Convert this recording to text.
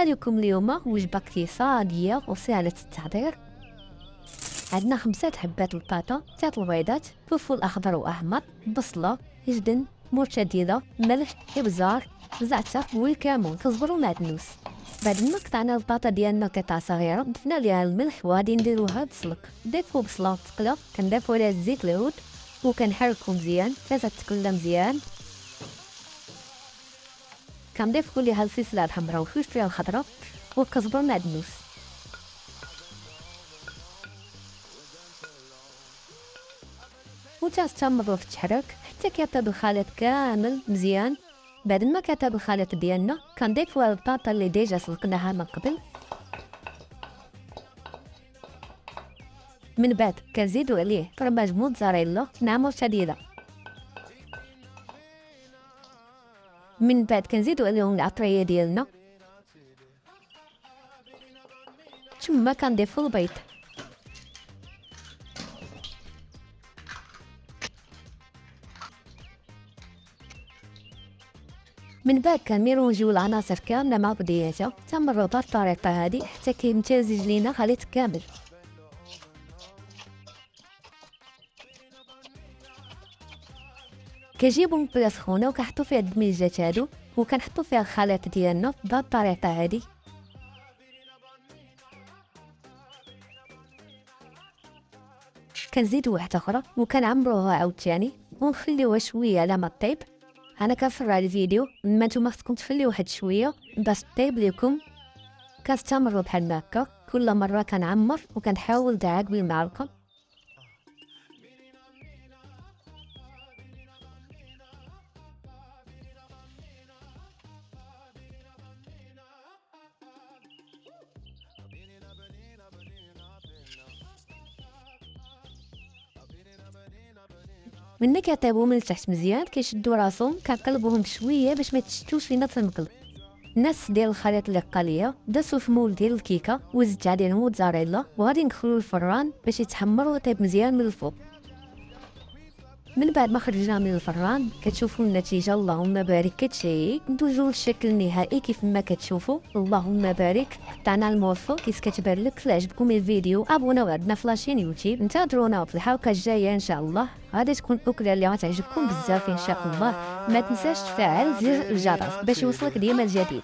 لكم اليوم وجبة اقتصادية وسهلة التحضير. عندنا 5 حبات الباطا، 3 البيضات، فلفل أخضر وأحمر، بصلة، جدن، مرشديدة، ملح، إبزار، زعتر والكمون، كزبر ومعدنوس. بعد ما قطعنا الباطا ديالنا قطع صغيرة ضفنا ليها الملح وغادي نديروها بسلق. نضيفو بصلة تقلى، كنضيفو عليها الزيت العود وكنحركو مزيان حتى تقلى مزيان. كنضيفو ليها الفلفله الحمراء والفلفله الخضراء والكزبر معدنوس. وتستمروا في التحرك حتى كيطيب الخليط كامل مزيان. بعد ما كيطيب الخليط ديالنا كنضيفو الباطا اللي ديجا سلقناها من قبل. من بعد كنزيدو عليه فرماج موتزاريلا مع مرشديدة. من بعد كنزيدو عليهم العطريه ديالنا، ثم كنضيفو البيض. من بعد كنميرونجيو العناصر كامله مع بعضياتها، تمروا بهاد الطريقه هادي حتى كيمتزج لينا خليط كامل. كنجيبو مقله سخونه وكنحطو فيها الدميجات هادو وكنحطو فيها الخليط ديالنا بهاد الطريقه هادي. كنزيدو واحده اخرى وكنعمروها عاوتاني ونخليوها شويه على ما طيب. انا كنفرع الفيديو، ما نتوما خصكم تخليو واحد شويه باش طيب لكم. كنستمروا بحال هكا كل مره كنعمر وكنحاول دعاك بالمعلقه. ملي كيطيبوا من التحت مزيان كيشدوا راسهم كنقلبوهم بشويه باش ما يتشتوش فينا في المقلب. الناس ديال الخليط اللي قاليه دازو في مول ديال الكيكه وزدت عليه الموتزاريلا وغادي ندخلو الفران باش يتحمر ويطيب مزيان من الفوق. من بعد ما خرجنا من الفران كتشوفوا النتيجه، اللهم بارك. كتشي ندوزو للشكل النهائي كيف ما كتشوفوا، اللهم بارك. قطعنا المورفو كيف كتبان لك. عجبكم الفيديو ابوناو عندنا في لاشين يوتيوب، انتظرونا في الحلقه الجايه ان شاء الله. غادي تكون اكله اللي غتعجبكم بزاف ان شاء الله. ما تنساش تفعل زر الجرس باش يوصلك ديما الجديد.